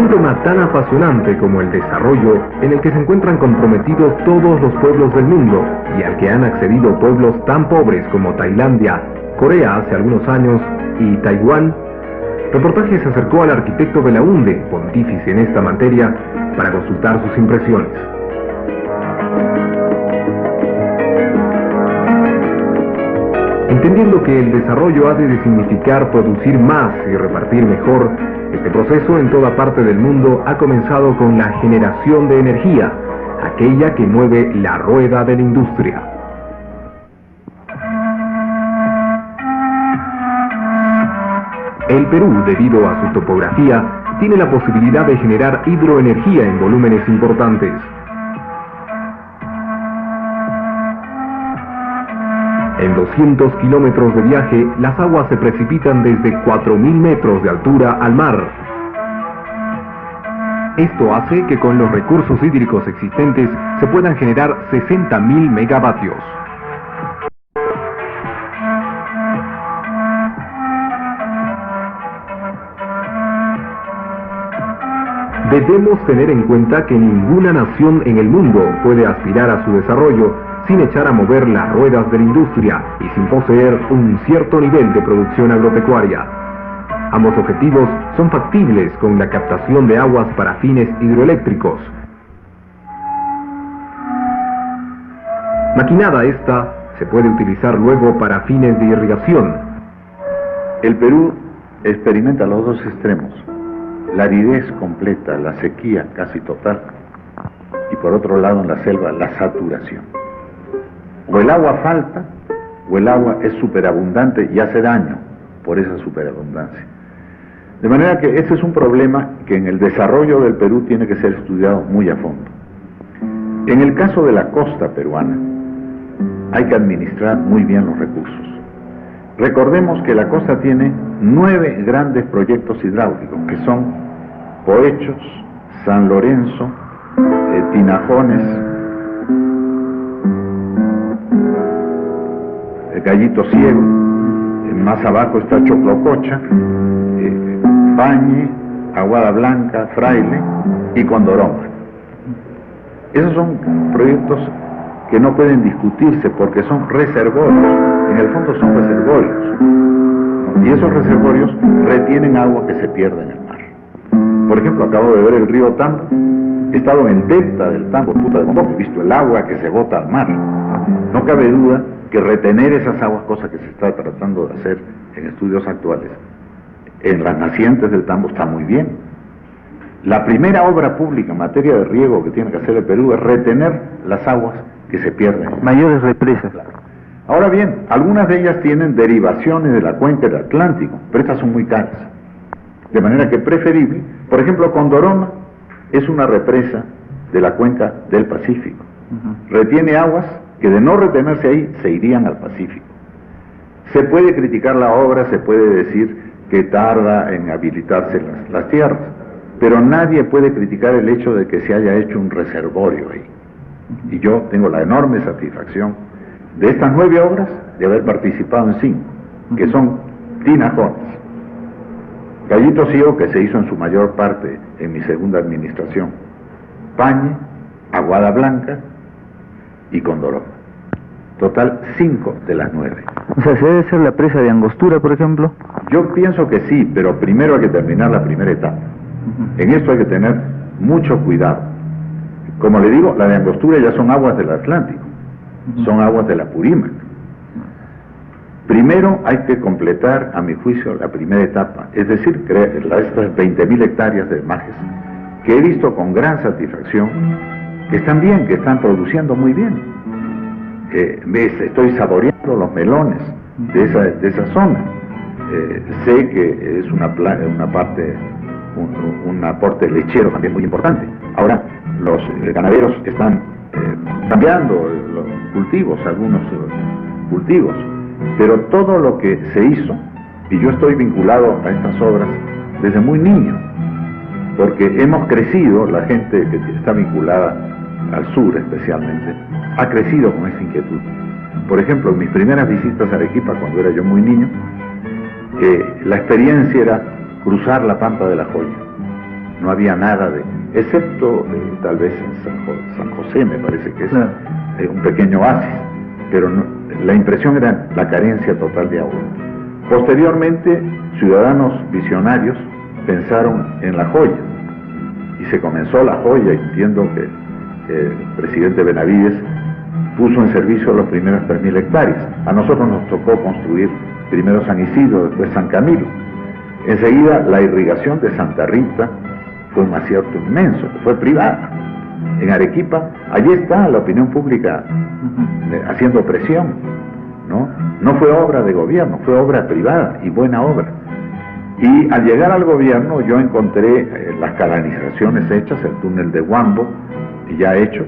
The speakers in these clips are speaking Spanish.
un tema tan apasionante como el desarrollo, en el que se encuentran comprometidos todos los pueblos del mundo y al que han accedido pueblos tan pobres como Tailandia, Corea hace algunos años y Taiwán, Reportaje se acercó al arquitecto Belaúnde, pontífice en esta materia, para consultar sus impresiones. Entendiendo que el desarrollo ha de significar producir más y repartir mejor, este proceso en toda parte del mundo ha comenzado con la generación de energía, aquella que mueve la rueda de la industria. El Perú, debido a su topografía, tiene la posibilidad de generar hidroenergía en volúmenes importantes. En 200 kilómetros de viaje, las aguas se precipitan desde 4.000 metros de altura al mar. Esto hace que con los recursos hídricos existentes se puedan generar 60.000 megavatios. Debemos tener en cuenta que ninguna nación en el mundo puede aspirar a su desarrollo sin echar a mover las ruedas de la industria y sin poseer un cierto nivel de producción agropecuaria. Ambos objetivos son factibles con la captación de aguas para fines hidroeléctricos. Maquinada esta, se puede utilizar luego para fines de irrigación. El Perú experimenta los dos extremos: la aridez completa, la sequía casi total, y por otro lado en la selva la saturación. O el agua falta, o el agua es superabundante y hace daño por esa superabundancia. De manera que ese es un problema que en el desarrollo del Perú tiene que ser estudiado muy a fondo. En el caso de la costa peruana, hay que administrar muy bien los recursos. Recordemos que la costa tiene 9 grandes proyectos hidráulicos, que son Poechos, San Lorenzo, Tinajones, Gallito Ciego, más abajo está Choclococha, Pañe, Aguada Blanca, Fraile y Condoroma. Esos son proyectos que no pueden discutirse porque son reservorios, en el fondo son reservorios, ¿no? Y esos reservorios retienen agua que se pierde en el mar. Por ejemplo, acabo de ver el río Tambo, he estado en el delta del Tambo, he visto el agua que se bota al mar. No cabe duda que retener esas aguas, cosa que se está tratando de hacer en estudios actuales, en las nacientes del Tambo está muy bien. La primera obra pública en materia de riego que tiene que hacer el Perú es retener las aguas que se pierden. Mayores represas. Claro. Ahora bien, algunas de ellas tienen derivaciones de la cuenca del Atlántico, pero estas son muy caras. De manera que preferible, por ejemplo, Condoroma es una represa de la cuenca del Pacífico. Retiene aguas que de no retenerse ahí se irían al Pacífico. Se puede criticar la obra, se puede decir que tarda en habilitarse las tierras, pero nadie puede criticar el hecho de que se haya hecho un reservorio ahí. Y yo tengo la enorme satisfacción de estas 9 obras de haber participado en 5, que son Tinajones, Gallito Ciego, que se hizo en su mayor parte en mi segunda administración, Pañe, Aguada Blanca y Condoroma. Total 5 de las 9. O sea, ¿se debe ser la presa de Angostura, por ejemplo? Yo pienso que sí, pero primero hay que terminar la primera etapa. En esto hay que tener mucho cuidado. Como le digo, la de Angostura ya son aguas del Atlántico, son aguas de la Purímac. Primero hay que completar, a mi juicio, la primera etapa, es decir, estas 20.000 hectáreas de marges, que he visto con gran satisfacción, que están bien, que están produciendo muy bien. Estoy saboreando los melones de esa zona. Sé que es un aporte lechero también muy importante. Ahora, los ganaderos están cambiando los cultivos, algunos cultivos, pero todo lo que se hizo, y yo estoy vinculado a estas obras desde muy niño, porque hemos crecido, la gente que está vinculada al sur especialmente, ha crecido con esa inquietud. Por ejemplo, en mis primeras visitas a Arequipa, cuando era yo muy niño, la experiencia era cruzar la Pampa de la Joya. no había nada excepto tal vez en San José, me parece que es Claro. un pequeño oasis, pero la impresión era la carencia total de agua. Posteriormente, ciudadanos visionarios pensaron en La Joya, y se comenzó La Joya, y entiendo que el presidente Benavides puso en servicio las primeras 3.000 hectáreas. A nosotros nos tocó construir primero San Isidro, después San Camilo. Enseguida la irrigación de Santa Rita fue un acierto inmenso, fue privada. En Arequipa, allí está la opinión pública haciendo presión, ¿no? No fue obra de gobierno, fue obra privada y buena obra. Y al llegar al gobierno yo encontré las canalizaciones hechas, el túnel de Huambo ya hecho,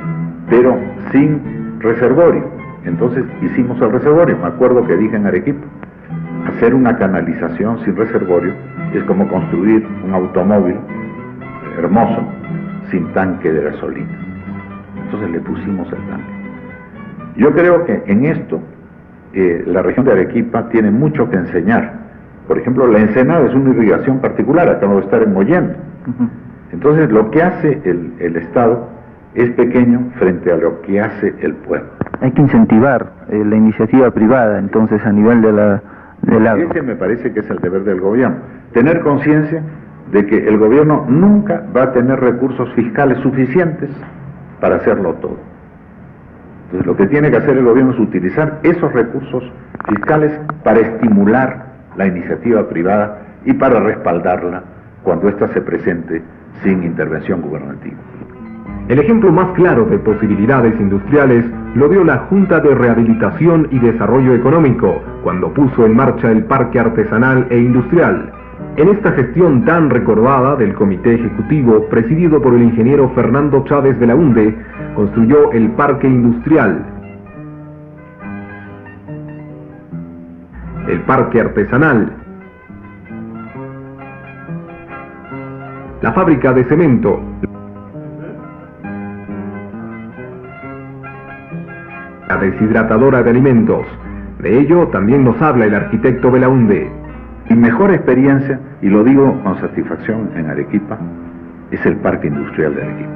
pero sin reservorio. Entonces hicimos el reservorio. Me acuerdo que dije en Arequipa, hacer una canalización sin reservorio es como construir un automóvil hermoso sin tanque de gasolina. Entonces le pusimos el tanque. Yo creo que en esto la región de Arequipa tiene mucho que enseñar. Por ejemplo, la Ensenada es una irrigación particular, acabo de estar en Mollendo. Entonces lo que hace el Estado es pequeño frente a lo que hace el pueblo. Hay que incentivar la iniciativa privada, entonces, a nivel del agro. Ese me parece que es el deber del gobierno. Tener conciencia de que el gobierno nunca va a tener recursos fiscales suficientes para hacerlo todo. Entonces lo que tiene que hacer el gobierno es utilizar esos recursos fiscales para estimular la iniciativa privada y para respaldarla cuando ésta se presente sin intervención gubernativa. El ejemplo más claro de posibilidades industriales lo dio la Junta de Rehabilitación y Desarrollo Económico, cuando puso en marcha el Parque Artesanal e Industrial. En esta gestión tan recordada del Comité Ejecutivo, presidido por el ingeniero Fernando Chávez Belaúnde, construyó el Parque Industrial, el Parque Artesanal, la fábrica de cemento, la deshidratadora de alimentos. De ello también nos habla el arquitecto Belaúnde. Mi mejor experiencia, y lo digo con satisfacción en Arequipa, es el Parque Industrial de Arequipa.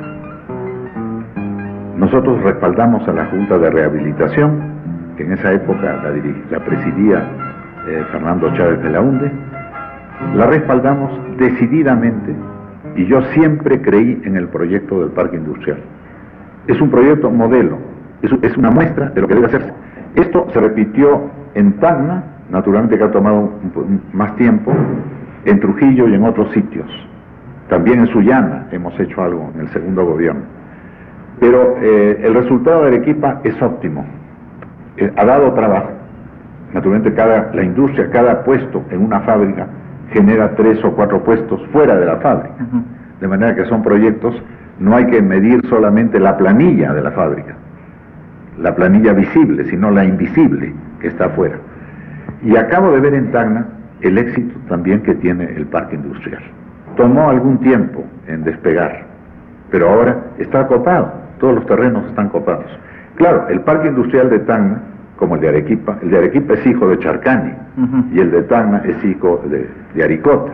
Nosotros respaldamos a la Junta de Rehabilitación, que en esa época la presidía Fernando Chávez Belaúnde. La respaldamos decididamente y yo siempre creí en el proyecto del Parque Industrial. Es un proyecto modelo, es una muestra de lo que debe hacerse. Esto se repitió en Tacna, naturalmente que ha tomado más tiempo, en Trujillo y en otros sitios. También en Sullana hemos hecho algo en el segundo gobierno. Pero el resultado de Arequipa es óptimo. Ha dado trabajo. Naturalmente la industria, cada puesto en una fábrica genera 3 o 4 puestos fuera de la fábrica. De manera que son proyectos, no hay que medir solamente la planilla de la fábrica, la planilla visible, sino la invisible que está afuera. Y acabo de ver en Tacna el éxito también que tiene el parque industrial. Tomó algún tiempo en despegar, pero ahora está copado, todos los terrenos están copados. Claro, el parque industrial de Tacna, como el de Arequipa es hijo de Charcani, y el de Tacna es hijo de Aricota.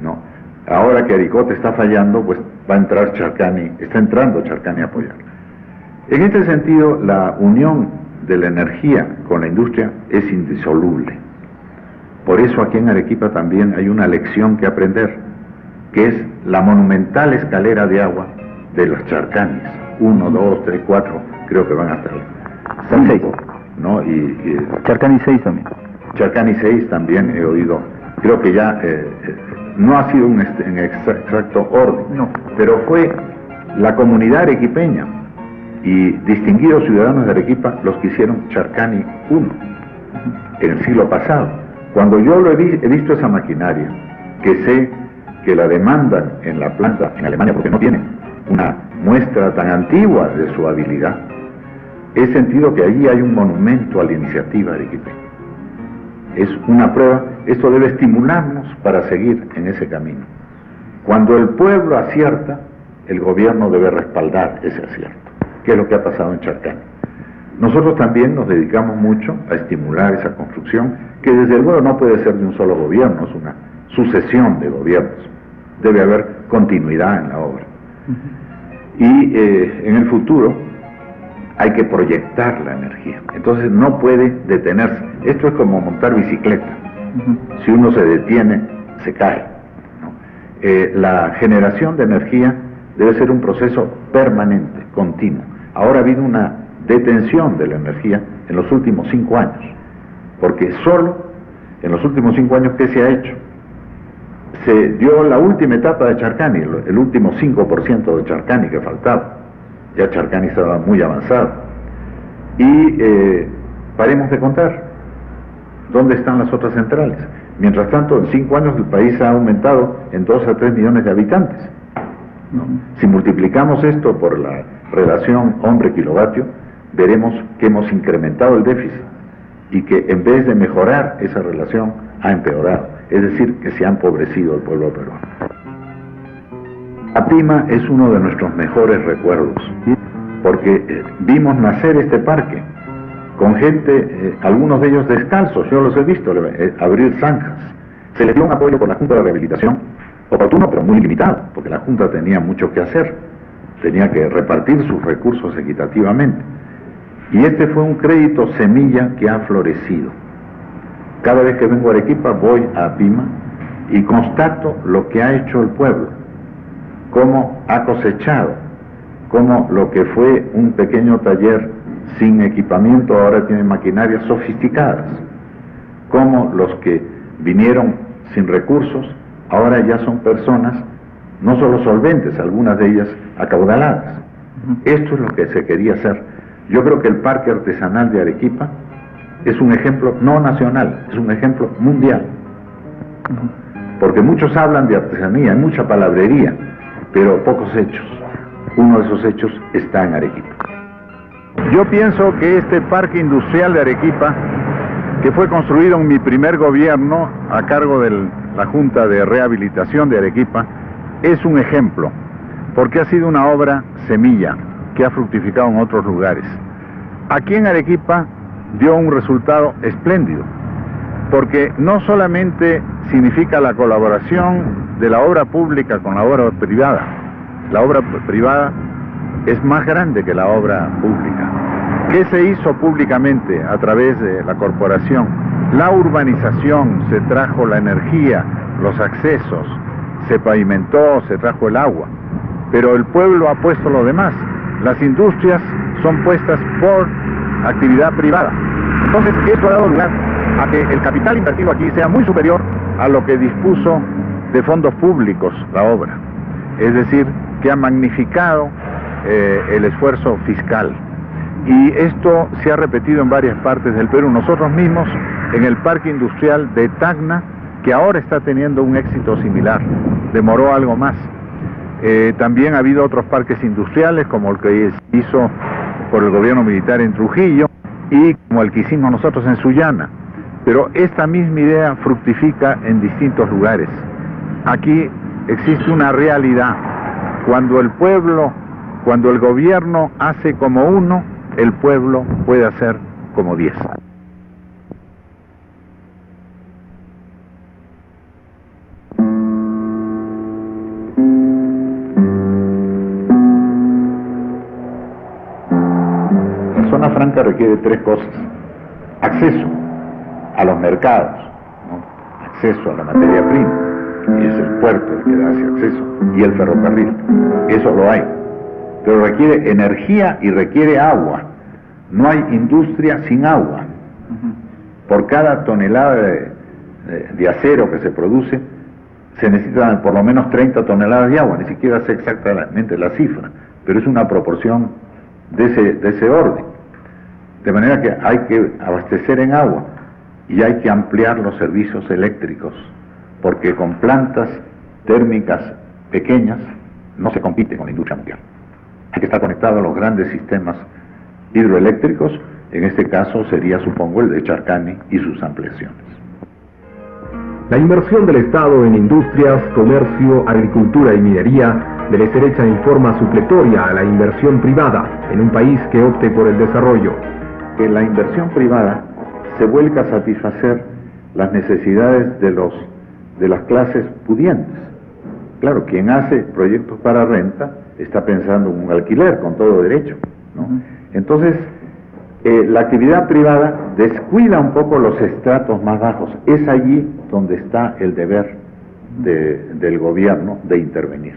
¿No? Ahora que Aricota está fallando, pues va a entrar Charcani, está entrando Charcani a apoyar. En este sentido, la unión de la energía con la industria es indisoluble. Por eso aquí en Arequipa también hay una lección que aprender, que es la monumental escalera de agua de los Charcanis. 1, 2, 3, 4, creo que van hasta el 6, ¿no? Y Charcani 6 también. Charcani 6 también he oído. Creo que ya no ha sido en exacto orden, no, pero fue la comunidad arequipeña y distinguidos ciudadanos de Arequipa los que hicieron Charcani 1 en el siglo pasado. Cuando yo he visto esa maquinaria, que sé que la demandan en la planta en Alemania porque no tienen una muestra tan antigua de su habilidad, he sentido que allí hay un monumento a la iniciativa arequipeña. Es una prueba, esto debe estimularnos para seguir en ese camino. Cuando el pueblo acierta, el gobierno debe respaldar ese acierto, que es lo que ha pasado en Charcani. Nosotros también nos dedicamos mucho a estimular esa construcción, que desde luego no puede ser de un solo gobierno, es una sucesión de gobiernos. Debe haber continuidad en la obra. Y en el futuro hay que proyectar la energía, entonces no puede detenerse. Esto es como montar bicicleta. Si uno se detiene, se cae, ¿no? La generación de energía debe ser un proceso permanente, continuo. Ahora ha habido una detención de la energía en los últimos 5 años, porque solo en los últimos 5 años, ¿qué se ha hecho? Se dio la última etapa de Charcani, el último 5% de Charcani que faltaba. Ya Charcani estaba muy avanzado. Y paremos de contar. ¿Dónde están las otras centrales? Mientras tanto, en 5 años el país ha aumentado en 2 a 3 millones de habitantes, ¿no? Si multiplicamos esto por la relación hombre-kilovatio, veremos que hemos incrementado el déficit y que en vez de mejorar esa relación, ha empeorado. Es decir, que se ha empobrecido el pueblo peruano. Apima es uno de nuestros mejores recuerdos, porque vimos nacer este parque con gente, algunos de ellos descalzos, yo los he visto abrir zanjas. Se les dio un apoyo por la Junta de Rehabilitación, oportuno pero muy limitado, porque la Junta tenía mucho que hacer, tenía que repartir sus recursos equitativamente. Y este fue un crédito semilla que ha florecido. Cada vez que vengo a Arequipa voy a Apima y constato lo que ha hecho el pueblo, cómo ha cosechado, cómo lo que fue un pequeño taller sin equipamiento ahora tiene maquinarias sofisticadas, cómo los que vinieron sin recursos ahora ya son personas no solo solventes, algunas de ellas acaudaladas. Esto es lo que se quería hacer. Yo creo que el Parque Artesanal de Arequipa es un ejemplo no nacional, es un ejemplo mundial. Porque muchos hablan de artesanía, hay mucha palabrería, pero pocos hechos. Uno de esos hechos está en Arequipa. Yo pienso que este parque industrial de Arequipa, que fue construido en mi primer gobierno a cargo de la Junta de Rehabilitación de Arequipa, es un ejemplo, porque ha sido una obra semilla que ha fructificado en otros lugares. Aquí en Arequipa dio un resultado espléndido, porque no solamente significa la colaboración de la obra pública con la obra privada. La obra privada es más grande que la obra pública. ¿Qué se hizo públicamente a través de la corporación? La urbanización, se trajo la energía, los accesos, se pavimentó, se trajo el agua, pero el pueblo ha puesto lo demás. Las industrias son puestas por actividad privada. Entonces, esto ha dado lugar a que el capital invertido aquí sea muy superior a lo que dispuso de fondos públicos la obra. Es decir, que ha magnificado el esfuerzo fiscal. Y esto se ha repetido en varias partes del Perú. Nosotros mismos, en el parque industrial de Tacna, que ahora está teniendo un éxito similar, demoró algo más. También ha habido otros parques industriales, como el que se hizo por el gobierno militar en Trujillo, y como el que hicimos nosotros en Sullana. Pero esta misma idea fructifica en distintos lugares. Aquí existe una realidad. Cuando el pueblo, cuando el gobierno hace como uno, el pueblo puede hacer como 10. La zona franca requiere 3 cosas: acceso a los mercados, ¿no? Acceso a la materia prima, y es el puerto el que da ese acceso, y el ferrocarril. Eso lo hay, pero requiere energía y requiere agua. No hay industria sin agua. Por cada tonelada de acero que se produce, se necesitan por lo menos 30 toneladas de agua. Ni siquiera sé exactamente la cifra, pero es una proporción de ese orden. De manera que hay que abastecer en agua y hay que ampliar los servicios eléctricos, porque con plantas térmicas pequeñas no se compite con la industria mundial. Hay que estar conectado a los grandes sistemas hidroeléctricos. En este caso sería, supongo, el de Charcani y sus ampliaciones. La inversión del Estado en industrias, comercio, agricultura y minería debe ser hecha en forma supletoria a la inversión privada en un país que opte por el desarrollo. Que la inversión privada se vuelca a satisfacer las necesidades de las clases pudientes. Claro, quien hace proyectos para renta está pensando en un alquiler con todo derecho, ¿no? Entonces, la actividad privada descuida un poco los estratos más bajos. Es allí donde está el deber del gobierno de intervenir.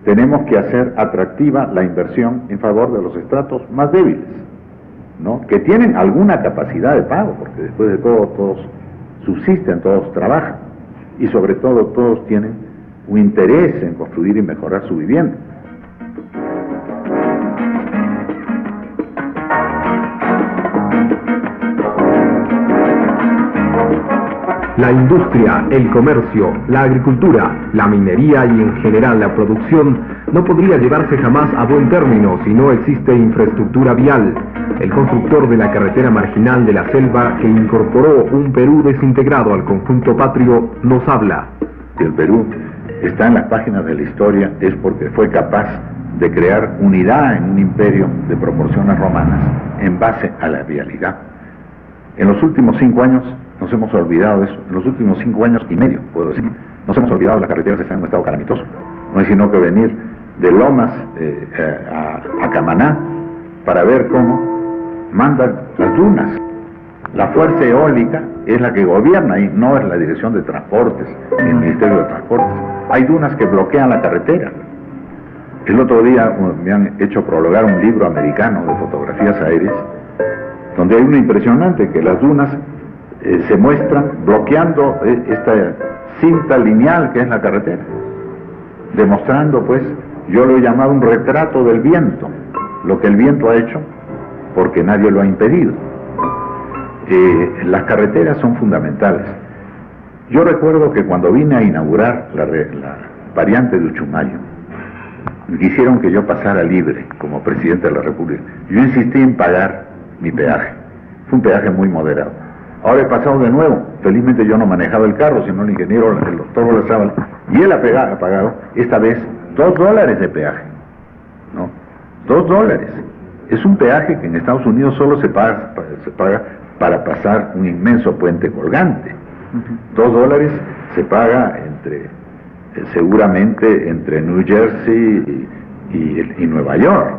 Tenemos que hacer atractiva la inversión en favor de los estratos más débiles, ¿no? Que tienen alguna capacidad de pago, porque después de todo todos subsisten, todos trabajan, y sobre todo todos tienen un interés en construir y mejorar su vivienda. La industria, el comercio, la agricultura, la minería y en general la producción no podría llevarse jamás a buen término si no existe infraestructura vial. El constructor de la carretera marginal de la selva que incorporó un Perú desintegrado al conjunto patrio nos habla. Si el Perú está en las páginas de la historia es porque fue capaz de crear unidad en un imperio de proporciones romanas en base a la vialidad. En los últimos 5 años nos hemos olvidado de eso, en los últimos 5 años y medio, puedo decir, nos hemos olvidado de las carreteras que están en un estado calamitoso. No hay sino que venir de Lomas a Camaná para ver cómo mandan las dunas. La fuerza eólica es la que gobierna ahí, no es la Dirección de Transportes, el Ministerio de Transportes. Hay dunas que bloquean la carretera. El otro día me han hecho prologar un libro americano de fotografías aéreas, donde hay una impresionante que las dunas se muestran bloqueando esta cinta lineal que es la carretera, demostrando, pues, yo lo he llamado un retrato del viento, lo que el viento ha hecho porque nadie lo ha impedido. Las carreteras son fundamentales. Yo recuerdo que cuando vine a inaugurar la variante de Uchumayo, quisieron que yo pasara libre como presidente de la República. Yo insistí en pagar mi peaje. Fue un peaje muy moderado. Ahora he pasado de nuevo. Felizmente yo no manejaba el carro, sino el ingeniero, el doctor Olazábal, y él ha pagado, esta vez, $2 de peaje, ¿no? $2. Es un peaje que en Estados Unidos solo se paga para pasar un inmenso puente colgante. $2 se paga seguramente entre New Jersey y Nueva York,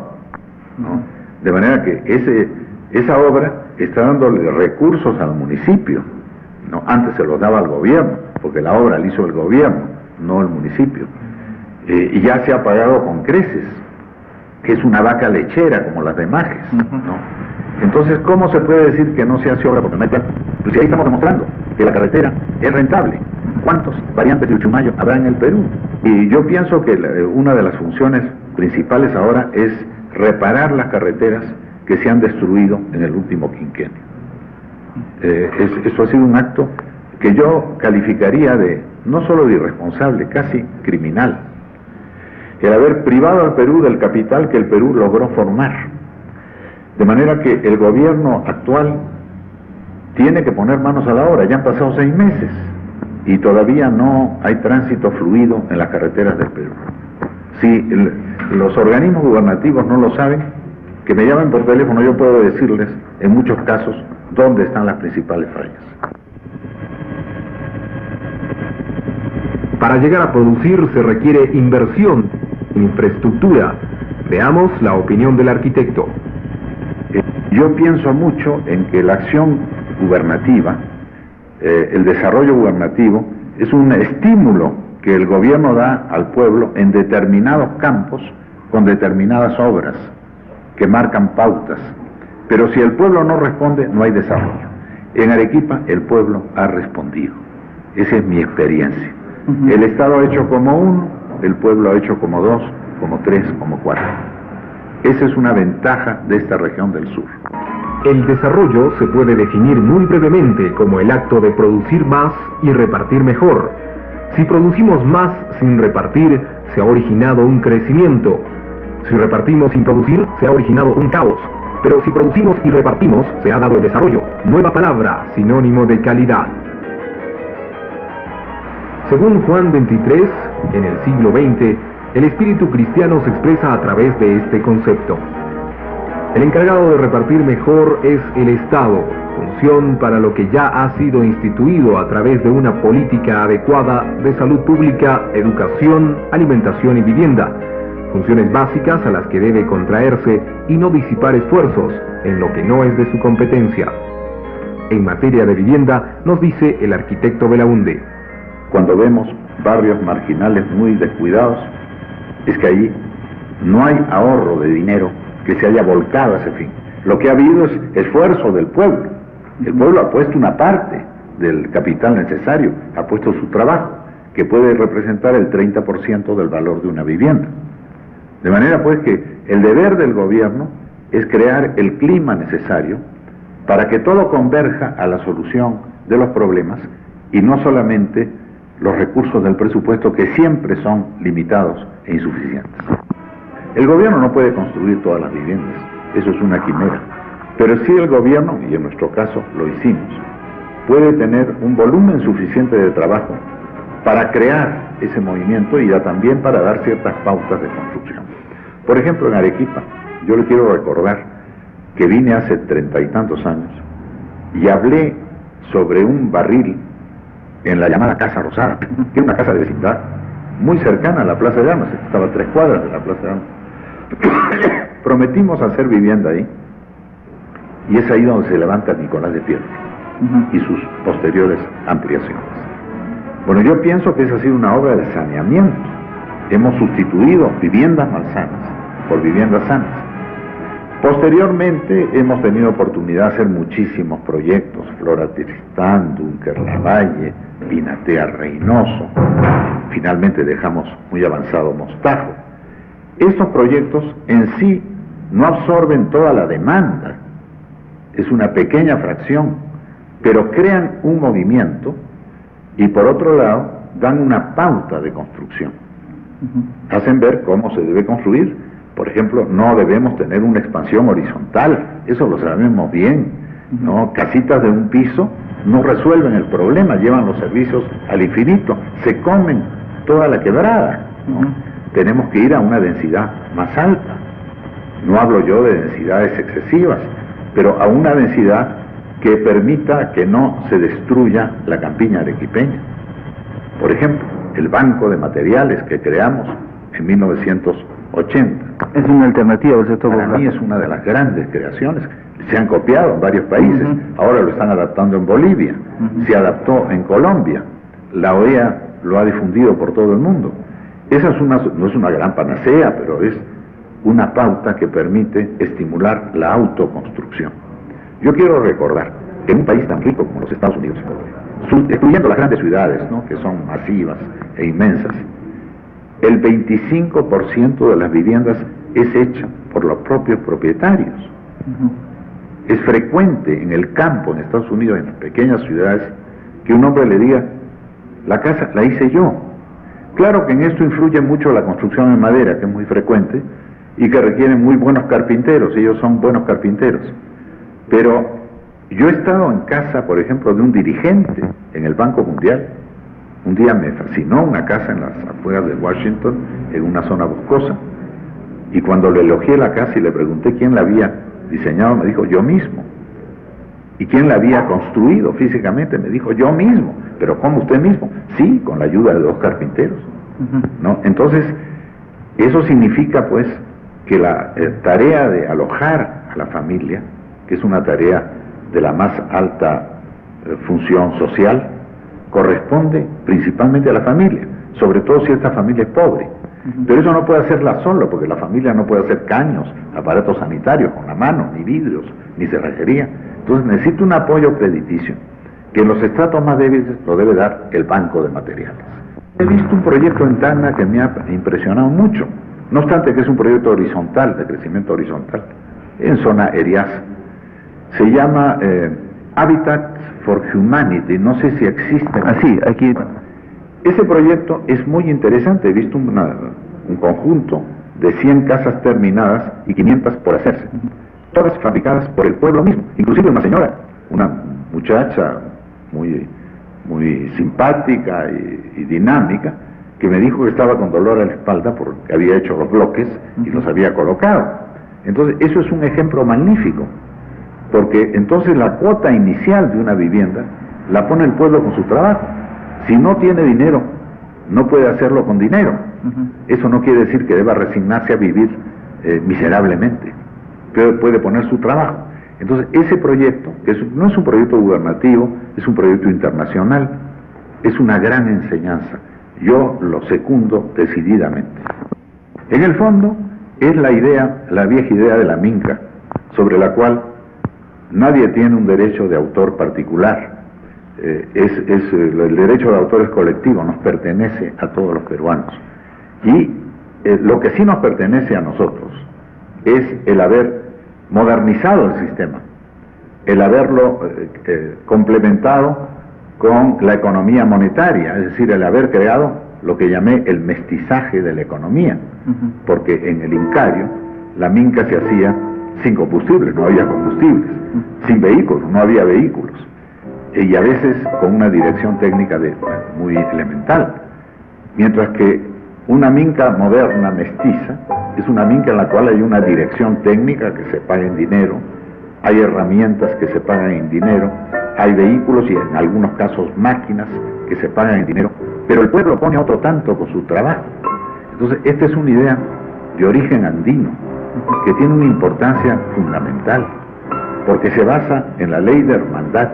¿no? De manera que esa obra está dándole recursos al municipio, ¿no? Antes se los daba al gobierno, porque la obra la hizo el gobierno, no el municipio. Y ya se ha pagado con creces, que es una vaca lechera como las de Majes, ¿no? Entonces, ¿cómo se puede decir que no se hace obra porque no hay plata? Pues ahí estamos demostrando que la carretera es rentable. ¿Cuántos variantes de Uchumayo habrá en el Perú? Y yo pienso que una de las funciones principales ahora es reparar las carreteras que se han destruido en el último quinquenio. Eso ha sido un acto que yo calificaría no solo de irresponsable, casi criminal. El haber privado al Perú del capital que el Perú logró formar. De manera que el gobierno actual tiene que poner manos a la obra. Ya han pasado 6 meses y todavía no hay tránsito fluido en las carreteras del Perú. Si los organismos gubernativos no lo saben, que me llamen por teléfono, yo puedo decirles en muchos casos dónde están las principales fallas. Para llegar a producir se requiere inversión, infraestructura. Veamos la opinión del arquitecto. Yo pienso mucho en que la acción gubernativa, el desarrollo gubernativo, es un estímulo que el gobierno da al pueblo en determinados campos con determinadas obras que marcan pautas. Pero si el pueblo no responde, no hay desarrollo. En Arequipa el pueblo ha respondido. Esa es mi experiencia. El Estado ha hecho como 1, el pueblo ha hecho como 2, como 3, como 4. Esa es una ventaja de esta región del sur. El desarrollo se puede definir muy brevemente como el acto de producir más y repartir mejor. Si producimos más sin repartir, se ha originado un crecimiento. Si repartimos sin producir, se ha originado un caos. Pero si producimos y repartimos, se ha dado el desarrollo. Nueva palabra, sinónimo de calidad. Según Juan 23, en el siglo XX, el espíritu cristiano se expresa a través de este concepto. El encargado de repartir mejor es el Estado, función para lo que ya ha sido instituido a través de una política adecuada de salud pública, educación, alimentación y vivienda, funciones básicas a las que debe contraerse y no disipar esfuerzos en lo que no es de su competencia. En materia de vivienda, nos dice el arquitecto Belaunde. Cuando vemos barrios marginales muy descuidados, es que ahí no hay ahorro de dinero que se haya volcado a ese fin. Lo que ha habido es esfuerzo del pueblo. El pueblo ha puesto una parte del capital necesario, ha puesto su trabajo, que puede representar el 30% del valor de una vivienda. De manera pues que el deber del gobierno es crear el clima necesario para que todo converja a la solución de los problemas y no solamente los recursos del presupuesto, que siempre son limitados e insuficientes. El gobierno no puede construir todas las viviendas, eso es una quimera, pero sí el gobierno, y en nuestro caso lo hicimos, puede tener un volumen suficiente de trabajo para crear ese movimiento y también para dar ciertas pautas de construcción. Por ejemplo, en Arequipa, yo le quiero recordar que vine hace 30 y tantos años y hablé sobre un barril en la llamada Casa Rosada, que era una casa de vecindad muy cercana a la Plaza de Armas, estaba a 3 cuadras de la Plaza de Armas. Prometimos hacer vivienda ahí, y es ahí donde se levanta Nicolás de Piedra y sus posteriores ampliaciones. Bueno, yo pienso que esa ha sido una obra de saneamiento. Hemos sustituido viviendas malsanas por viviendas sanas. Posteriormente hemos tenido oportunidad de hacer muchísimos proyectos: Flora Tristán, Dunker Lavalle, Pinatea Reynoso, finalmente dejamos muy avanzado Mostajo. Estos proyectos en sí no absorben toda la demanda, es una pequeña fracción, pero crean un movimiento y por otro lado dan una pauta de construcción. Hacen ver cómo se debe construir. Por ejemplo, no debemos tener una expansión horizontal, eso lo sabemos bien, ¿no? Casitas de un piso no resuelven el problema, llevan los servicios al infinito, se comen toda la quebrada, ¿no? Tenemos que ir a una densidad más alta. No hablo yo de densidades excesivas, pero a una densidad que permita que no se destruya la campiña arequipeña. Por ejemplo, el banco de materiales que creamos en 1980. Es una alternativa al sector Para mí es una de las grandes creaciones. Se han copiado en varios países, ahora lo están adaptando en Bolivia, se adaptó en Colombia, la OEA lo ha difundido por todo el mundo. Esa no es una gran panacea, pero es una pauta que permite estimular la autoconstrucción. Yo quiero recordar que en un país tan rico como los Estados Unidos, excluyendo las grandes ciudades, ¿no?, que son masivas e inmensas, el 25% de las viviendas es hecha por los propios propietarios. Es frecuente en el campo, en Estados Unidos, en las pequeñas ciudades, que un hombre le diga: la casa la hice yo. Claro que en esto influye mucho la construcción en madera, que es muy frecuente, y que requiere muy buenos carpinteros, ellos son buenos carpinteros. Pero yo he estado en casa, por ejemplo, de un dirigente en el Banco Mundial. Un día me fascinó una casa en las afueras de Washington, en una zona boscosa, y cuando le elogié la casa y le pregunté quién la había diseñado, me dijo: yo mismo. ¿Y quién la había construido físicamente? Me dijo: yo mismo. ¿Pero cómo, usted mismo? Sí, con la ayuda de 2 carpinteros. ¿No? Entonces, eso significa pues que la tarea de alojar a la familia, que es una tarea de la más alta función social, corresponde principalmente a la familia, sobre todo si esta familia es pobre. Pero eso no puede hacerla solo, porque la familia no puede hacer caños, aparatos sanitarios con la mano, ni vidrios, ni cerrajería. Entonces necesita un apoyo crediticio, que en los estratos más débiles lo debe dar el banco de materiales. He visto un proyecto en Tacna que me ha impresionado mucho, no obstante que es un proyecto horizontal, de crecimiento horizontal, en zona Eriaz. Se llama Habitat for Humanity, no sé si existe. Así, aquí. Bueno, ese proyecto es muy interesante. He visto un conjunto de 100 casas terminadas y 500 por hacerse, todas fabricadas por el pueblo mismo, inclusive una señora, una muchacha muy simpática y dinámica, que me dijo que estaba con dolor en la espalda porque había hecho los bloques y los había colocado. Entonces, eso es un ejemplo magnífico, porque entonces la cuota inicial de una vivienda la pone el pueblo con su trabajo. Si no tiene dinero, no puede hacerlo con dinero. Eso no quiere decir que deba resignarse a vivir miserablemente, pero puede poner su trabajo. Entonces, ese proyecto, que no es un proyecto gubernativo, es un proyecto internacional, es una gran enseñanza. Yo lo secundo decididamente. En el fondo, es la idea, la vieja idea de la minca, sobre la cual nadie tiene un derecho de autor particular. El derecho de autor es colectivo, nos pertenece a todos los peruanos. Y lo que sí nos pertenece a nosotros es el haber modernizado el sistema, el haberlo complementado con la economía monetaria, es decir, el haber creado lo que llamé el mestizaje de la economía, porque en el Incario la minca se hacía sin combustible, no había combustibles, sin vehículos, no había vehículos, y a veces con una dirección técnica muy elemental, mientras que una minca moderna, mestiza, es una minca en la cual hay una dirección técnica que se paga en dinero, hay herramientas que se pagan en dinero, hay vehículos y en algunos casos máquinas que se pagan en dinero, pero el pueblo pone otro tanto con su trabajo. Entonces, esta es una idea de origen andino, que tiene una importancia fundamental, porque se basa en la ley de hermandad,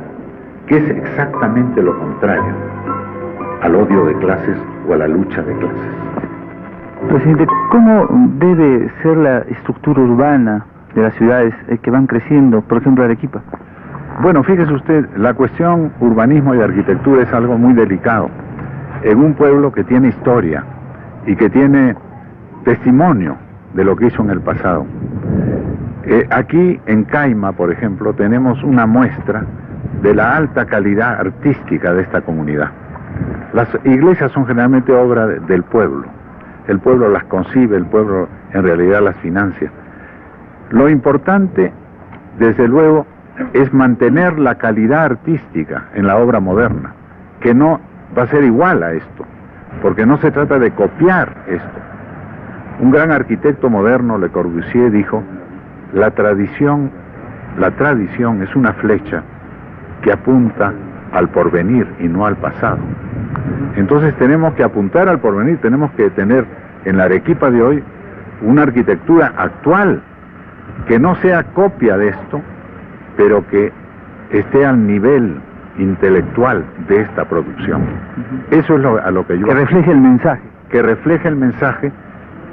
que es exactamente lo contrario al odio de clases o a la lucha de clases. Presidente, ¿cómo debe ser la estructura urbana de las ciudades que van creciendo, por ejemplo Arequipa? Bueno, fíjese usted, la cuestión urbanismo y arquitectura es algo muy delicado en un pueblo que tiene historia y que tiene testimonio de lo que hizo en el pasado. Aquí en Caima, por ejemplo, tenemos una muestra de la alta calidad artística de esta comunidad. Las iglesias son generalmente obra del pueblo. El pueblo las concibe, el pueblo en realidad las financia. Lo importante, desde luego, es mantener la calidad artística en la obra moderna, que no va a ser igual a esto, porque no se trata de copiar esto. Un gran arquitecto moderno, Le Corbusier, dijo: la tradición es una flecha que apunta al porvenir y no al pasado. Entonces tenemos que apuntar al porvenir, tenemos que tener en la Arequipa de hoy una arquitectura actual, que no sea copia de esto, pero que esté al nivel intelectual de esta producción. Eso es a lo que yo... Que refleje el mensaje. Que refleje el mensaje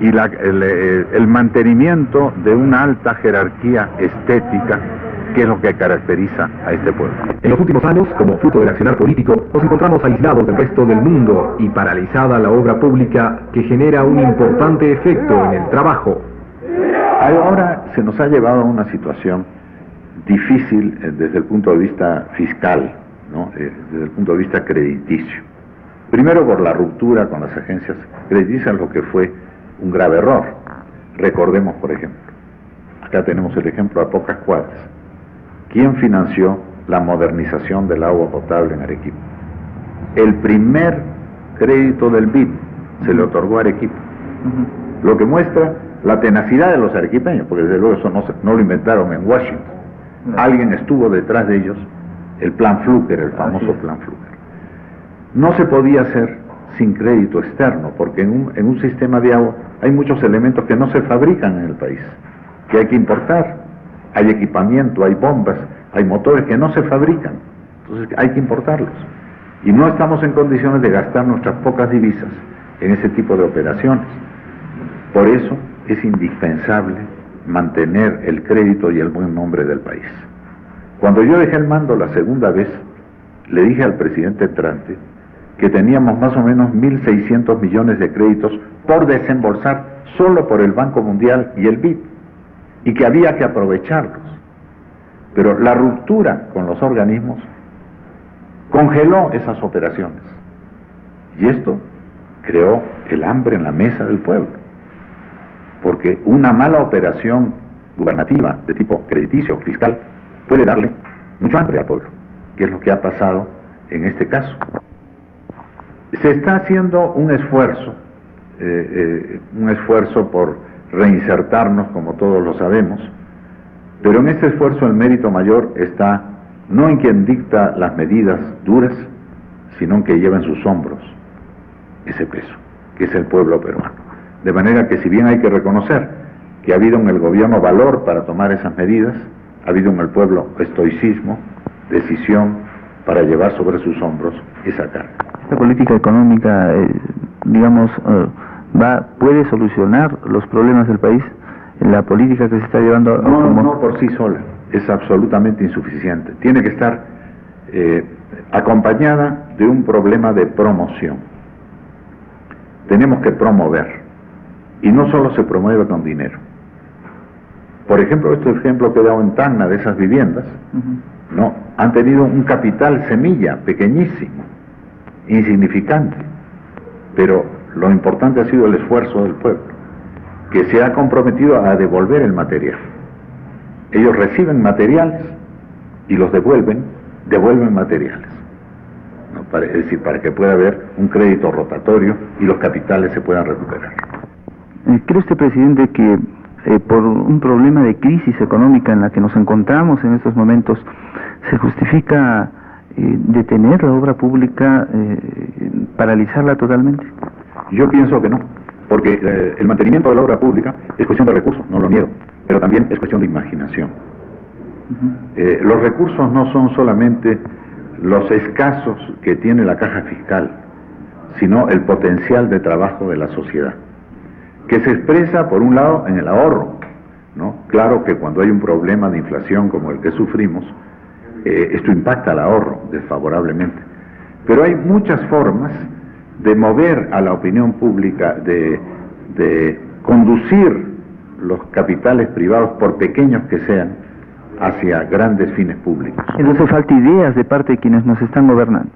y el mantenimiento de una alta jerarquía estética, que es lo que caracteriza a este pueblo. En los últimos años, como fruto del accionar político, nos encontramos aislados del resto del mundo y paralizada la obra pública, que genera un importante efecto en el trabajo. Ahora se nos ha llevado a una situación difícil desde el punto de vista fiscal, ¿no? Desde el punto de vista crediticio. Primero por la ruptura con las agencias crediticias, lo que fue un grave error. Recordemos, por ejemplo, acá tenemos el ejemplo a pocas cuadras. ¿Quién financió la modernización del agua potable en Arequipa? El primer crédito del BID se le otorgó a Arequipa. Lo que muestra la tenacidad de los arequipeños, porque desde luego eso no lo inventaron en Washington. Alguien estuvo detrás de ellos, el plan Fluker, el famoso plan Fluker. No se podía hacer sin crédito externo, porque en un sistema de agua hay muchos elementos que no se fabrican en el país, que hay que importar. Hay equipamiento, hay bombas, hay motores que no se fabrican, entonces hay que importarlos. Y no estamos en condiciones de gastar nuestras pocas divisas en ese tipo de operaciones. Por eso es indispensable mantener el crédito y el buen nombre del país. Cuando yo dejé el mando la segunda vez, le dije al presidente entrante que teníamos más o menos 1.600 millones de créditos por desembolsar solo por el Banco Mundial y el BID, y que había que aprovecharlos. Pero la ruptura con los organismos congeló esas operaciones, y esto creó el hambre en la mesa del pueblo, porque una mala operación gubernativa de tipo crediticio o fiscal puede darle mucho hambre al pueblo, que es lo que ha pasado en este caso. Se está haciendo un esfuerzo por reinsertarnos, como todos lo sabemos, pero en ese esfuerzo el mérito mayor está no en quien dicta las medidas duras, sino en que lleva en sus hombros ese peso, que es el pueblo peruano. De manera que, si bien hay que reconocer que ha habido en el gobierno valor para tomar esas medidas, ha habido en el pueblo estoicismo, decisión para llevar sobre sus hombros esa carga. Esta política económica, puede solucionar los problemas del país. La política que se está llevando no por sí sola, es absolutamente insuficiente. Tiene que estar acompañada de un problema de promoción. Tenemos que promover, y no solo se promueve con dinero. Por ejemplo, este ejemplo que he dado en Tacna de esas viviendas, no, han tenido un capital semilla pequeñísimo, insignificante, pero lo importante ha sido el esfuerzo del pueblo, que se ha comprometido a devolver el material. Ellos reciben materiales y los devuelven materiales, ¿no? Es decir, para que pueda haber un crédito rotatorio y los capitales se puedan recuperar. ¿Cree usted, presidente, que por un problema de crisis económica en la que nos encontramos en estos momentos, se justifica detener la obra pública, paralizarla totalmente? Yo pienso que no, porque el mantenimiento de la obra pública es cuestión de recursos, no lo niego, pero también es cuestión de imaginación. Los recursos no son solamente los escasos que tiene la caja fiscal, sino el potencial de trabajo de la sociedad, que se expresa, por un lado, en el ahorro, ¿no? Claro que cuando hay un problema de inflación como el que sufrimos, esto impacta al ahorro desfavorablemente. Pero hay muchas formas de mover a la opinión pública, de conducir los capitales privados, por pequeños que sean, hacia grandes fines públicos. Entonces falta ideas de parte de quienes nos están gobernando.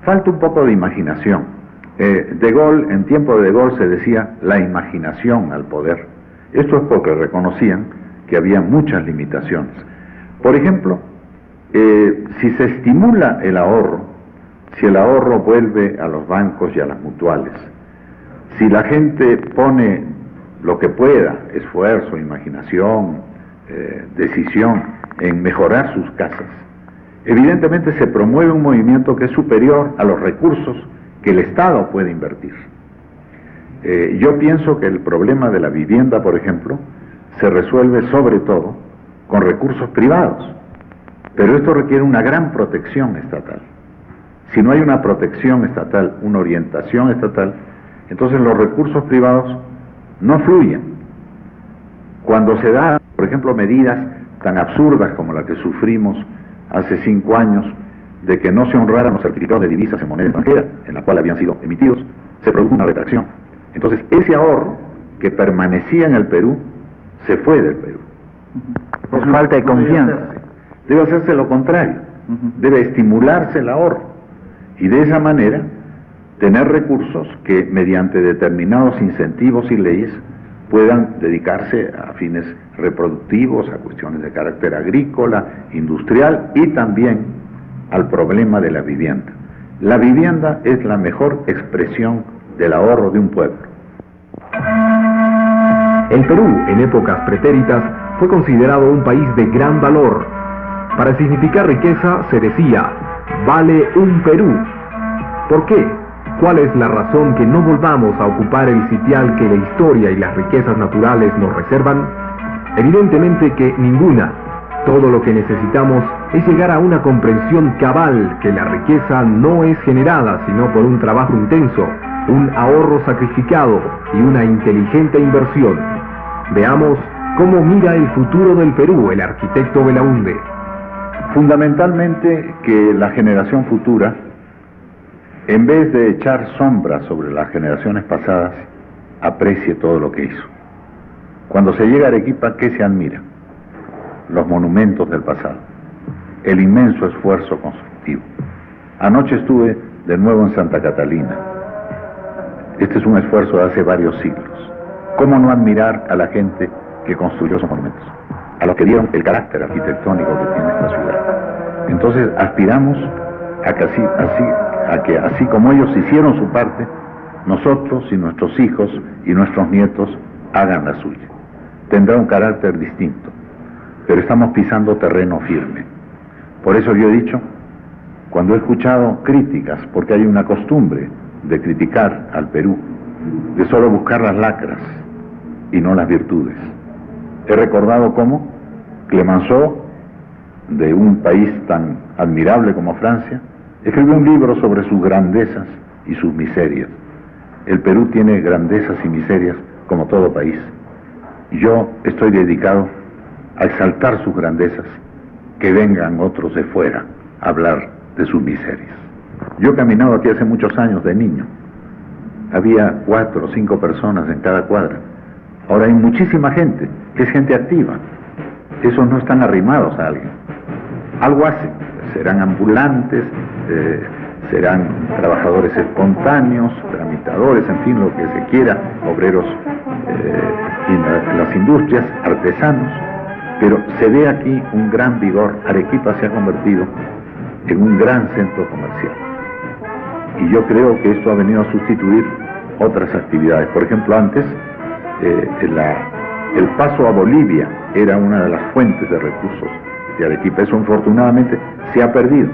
Falta un poco de imaginación. De Gaulle, en tiempo de De Gaulle se decía la imaginación al poder. Esto es porque reconocían que había muchas limitaciones. Por ejemplo, si se estimula el ahorro, si el ahorro vuelve a los bancos y a las mutuales, si la gente pone lo que pueda, esfuerzo, imaginación, decisión, en mejorar sus casas, evidentemente se promueve un movimiento que es superior a los recursos que el Estado puede invertir. Yo pienso que el problema de la vivienda, por ejemplo, se resuelve sobre todo con recursos privados, pero esto requiere una gran protección estatal. Si no hay una protección estatal, una orientación estatal, entonces los recursos privados no fluyen. Cuando se dan, por ejemplo, medidas tan absurdas como la que sufrimos hace 5 años, de que no se honraran los certificados de divisas en moneda extranjera, en la cual habían sido emitidos, se produjo una retracción. Entonces, ese ahorro que permanecía en el Perú, se fue del Perú. Por falta de confianza. Debe hacerse lo contrario, debe estimularse el ahorro, y de esa manera tener recursos que, mediante determinados incentivos y leyes, puedan dedicarse a fines reproductivos, a cuestiones de carácter agrícola, industrial, y también al problema de la vivienda. La vivienda es la mejor expresión del ahorro de un pueblo. El Perú, en épocas pretéritas, fue considerado un país de gran valor. Para significar riqueza se decía, vale un Perú. ¿Por qué? ¿Cuál es la razón que no volvamos a ocupar el sitial que la historia y las riquezas naturales nos reservan? Evidentemente que ninguna. Todo lo que necesitamos es llegar a una comprensión cabal que la riqueza no es generada sino por un trabajo intenso, un ahorro sacrificado y una inteligente inversión. Veamos cómo mira el futuro del Perú el arquitecto Belaúnde. Fundamentalmente que la generación futura, en vez de echar sombra sobre las generaciones pasadas, aprecie todo lo que hizo. Cuando se llega a Arequipa, ¿qué se admira? Los monumentos del pasado, el inmenso esfuerzo constructivo. Anoche estuve de nuevo en Santa Catalina. Este es un esfuerzo de hace varios siglos. ¿Cómo no admirar a la gente que construyó esos monumentos? A los que dieron el carácter arquitectónico que tiene esta ciudad. Entonces aspiramos a que así como ellos hicieron su parte, nosotros y nuestros hijos y nuestros nietos hagan la suya. Tendrá un carácter distinto, pero estamos pisando terreno firme. Por eso yo he dicho, cuando he escuchado críticas, porque hay una costumbre de criticar al Perú, de solo buscar las lacras y no las virtudes, he recordado cómo Clemenceau, de un país tan admirable como Francia, escribió un libro sobre sus grandezas y sus miserias. El Perú tiene grandezas y miserias como todo país. Yo estoy dedicado a exaltar sus grandezas, que vengan otros de fuera a hablar de sus miserias. Yo he caminado aquí hace muchos años de niño. Había 4 o 5 personas en cada cuadra. Ahora hay muchísima gente, que es gente activa. Esos no están arrimados a alguien. Algo hacen. Serán ambulantes, serán trabajadores espontáneos, tramitadores, en fin, lo que se quiera, obreros en las industrias, artesanos. Pero se ve aquí un gran vigor. Arequipa se ha convertido en un gran centro comercial. Y yo creo que esto ha venido a sustituir otras actividades. Por ejemplo, antes el paso a Bolivia era una de las fuentes de recursos de Arequipa. Eso afortunadamente se ha perdido,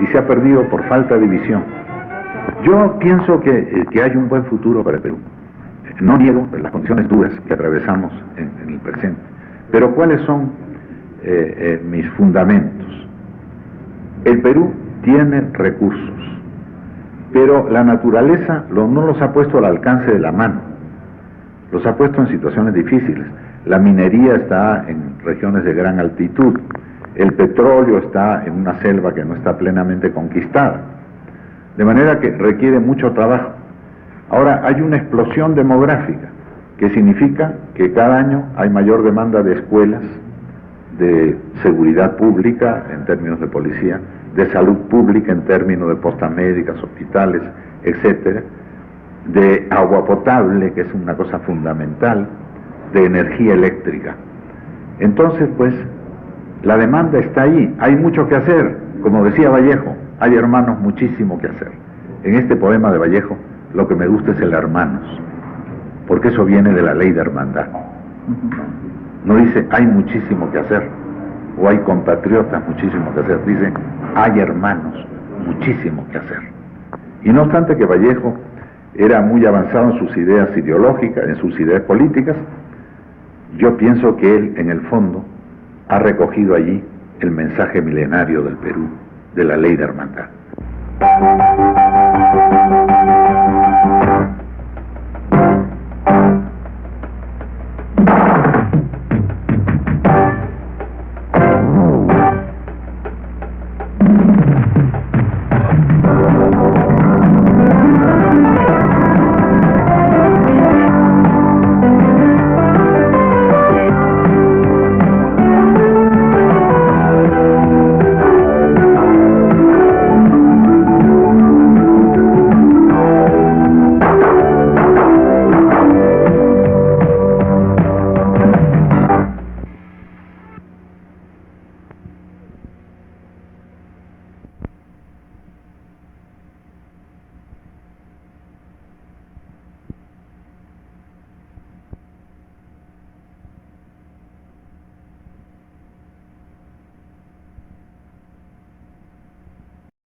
y se ha perdido por falta de visión. Yo pienso que hay un buen futuro para el Perú. No niego las condiciones duras que atravesamos en el presente, pero ¿cuáles son mis fundamentos? El Perú tiene recursos, pero la naturaleza no los ha puesto al alcance de la mano, los ha puesto en situaciones difíciles. La minería está en regiones de gran altitud, el petróleo está en una selva que no está plenamente conquistada, de manera que requiere mucho trabajo. Ahora hay una explosión demográfica, que significa que cada año hay mayor demanda de escuelas, de seguridad pública en términos de policía, de salud pública en términos de postas médicas, hospitales, etcétera, de agua potable, que es una cosa fundamental, de energía eléctrica. Entonces, pues, la demanda está ahí, hay mucho que hacer. Como decía Vallejo, hay hermanos, muchísimo que hacer. En este poema de Vallejo, lo que me gusta es el hermanos, porque eso viene de la ley de hermandad. No dice hay muchísimo que hacer, o hay compatriotas, muchísimo que hacer. Dice hay hermanos, muchísimo que hacer. Y no obstante que Vallejo era muy avanzado en sus ideas ideológicas, en sus ideas políticas, yo pienso que él, en el fondo, ha recogido allí el mensaje milenario del Perú, de la ley de hermandad.